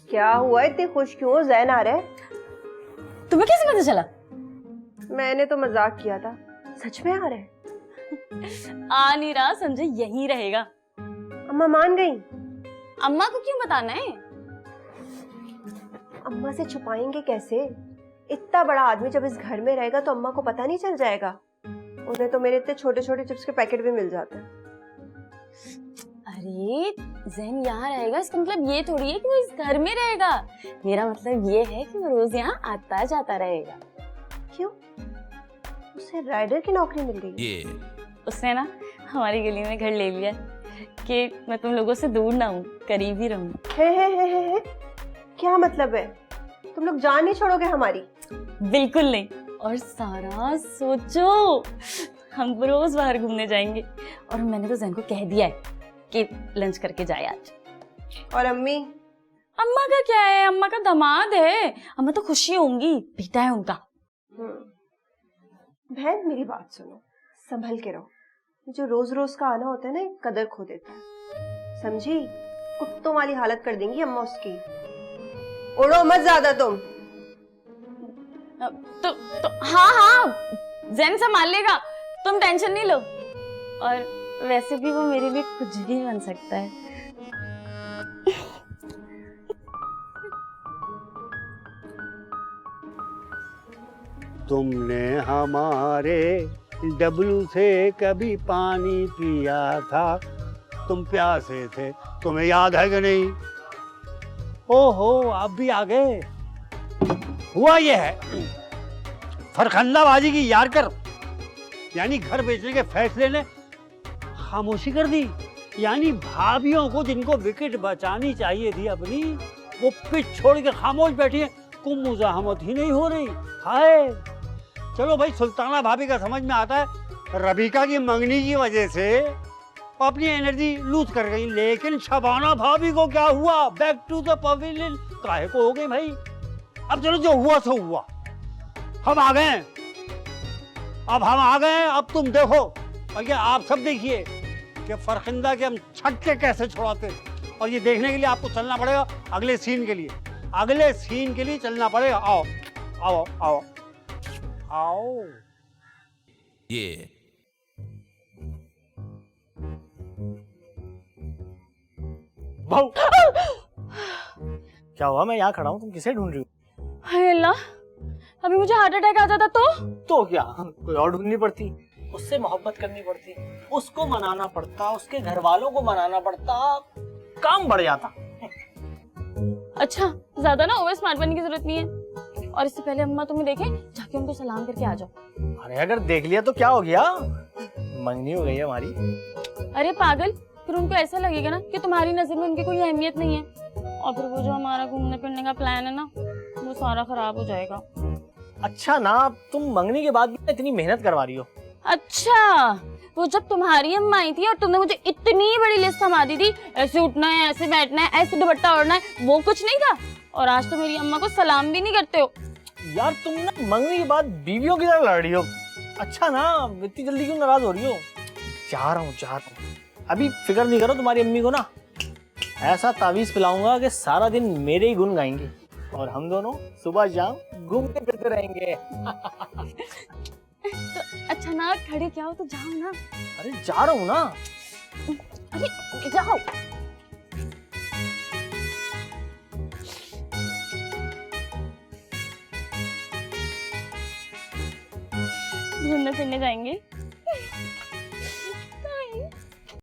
क्या हुआ, इतनी खुश क्यों हो? ज़ैन आ रहा है? तुम्हें कैसे पता चला? मैंने तो मजाक किया था, सच में आ रहा है? आ नहीं रहा, संजय यहीं रहेगा। अम्मा मान गई? अम्मा को क्यों बताना है? अम्मा से छुपाएंगे कैसे? इतना बड़ा आदमी जब इस घर में रहेगा तो अम्मा को पता नहीं चल जाएगा? उन्हें तो मेरे इतने छोटे छोटे चिप्स के पैकेट भी मिल जाते हैं। अरे ज़ैन यहाँ रहेगा, इसका मतलब ये थोड़ी है कि वो इस घर में रहेगा। मेरा मतलब ये है कि वो रोज यहाँ आता जाता रहेगा। क्यों? उसे राइडर की नौकरी मिल गई? उसने ना हमारी गली में घर ले लिया कि मैं तुम लोगों से दूर ना हूँ, करीब ही रहूँ। हे। क्या मतलब है? तुम लोग जान नहीं छोड़ोगे हमारी? बिल्कुल नहीं। और सारा सोचो, हम रोज बाहर घूमने जाएंगे और मैंने तो ज़ैन को कह दिया है कि लंच करके जाए आज। और अम्मी? अम्मा का क्या है, अम्मा का दामाद है, अम्मा तो खुशी होंगी, बेटा है उनका। बहन मेरी बात सुनो, संभल के रहो। जो रोज रोज का आना होता है ना, कदर खो देता है, समझी? कुत्तों वाली हालत कर देंगी अम्मा उसकी। उड़ो मत ज्यादा तुम। तो हाँ ज़ैन संभाल लेगा, तुम टेंशन नहीं लो। और वैसे भी वो मेरे लिए कुछ भी बन सकता है। तुमने हमारे डब्लू से कभी पानी पिया था, तुम प्यासे थे, तुम्हें याद है कि नहीं? ओहो, आप भी आ गए। हुआ ये है, फरखंदाबाजी की यार कर, यानी घर बेचने के फैसले ने खामोशी कर दी। यानी भाभियों को जिनको विकेट बचानी चाहिए थी अपनी, वो पिच छोड़ के खामोश बैठी है, कोई मुजाहमत ही नहीं हो रही। हाय, चलो भाई, सुल्ताना भाभी का समझ में आता है, रबीका की मंगनी की वजह से अपनी एनर्जी लूज कर गई, लेकिन शबाना भाभी को क्या हुआ? बैक टू द पवेलियन काहे को हो गई भाई? अब चलो, जो हुआ सो हुआ, हम आ गए। अब हम आ गए, अब तुम देखो, और ये आप सब देखिए कि फरखिंदा के हम छक्के कैसे छुड़ाते। और ये देखने के लिए आपको चलना पड़ेगा अगले सीन के लिए, अगले सीन के लिए चलना पड़ेगा। आओ आओ आओ आओ। ये बहू, क्या हुआ? मैं यहाँ खड़ा हूँ, तुम किसे ढूंढ रही हो? हाय अल्लाह, अभी मुझे हार्ट अटैक आ जाता तो क्या कोई और ढूंढनी पड़ती? उससे मोहब्बत करनी पड़ती, उसको मनाना पड़ता, उसके घर वालों को मनाना पड़ता, काम बढ़ जाता। अच्छा, ज्यादा ना ओवर स्मार्ट बनने की जरूरत नहीं है। और इससे पहले अम्मा तुम्हें देखे, जाके उनको सलाम करके आ जाओ। अरे अगर देख लिया तो क्या हो गया? मंगनी हो गई है हमारी। अरे पागल, फिर उनको ऐसा लगेगा ना कि तुम्हारी नजर में उनकी कोई अहमियत नहीं है, और फिर वो जो हमारा घूमने फिरने का प्लान है ना, वो सारा खराब हो जाएगा। अच्छा ना, तुम मंगनी के बाद भी इतनी मेहनत करवा रही हो। अच्छा, वो जब तुम्हारी अम्मा आई थी और तुमने मुझे इतनी बड़ी लिस्ट थमा दी थी, ऐसे उठना है, ऐसे बैठना है, ऐसे दुपट्टा ओढ़ना है, वो कुछ नहीं था? और आज तो मेरी अम्मा को सलाम भी नहीं करते हो। यार तुम ना मंगनी के बाद बीवियों की तरह लड़ रही हो। अच्छा ना, इतनी जल्दी क्यों नाराज हो रही हो? जा रहा हूँ। अभी फिक्र नहीं करो, तुम्हारी अम्मी को ना ऐसा तावीज पिलाऊंगा कि सारा दिन मेरे ही गुण गाएंगे, और हम दोनों सुबह शाम घूमते फिरते रहेंगे। तो अच्छा ना, खड़े क्या हो तो जाओ ना। अरे जा रहा हूँ ना। अरे जाओ। घूमने फिरने जाएंगे।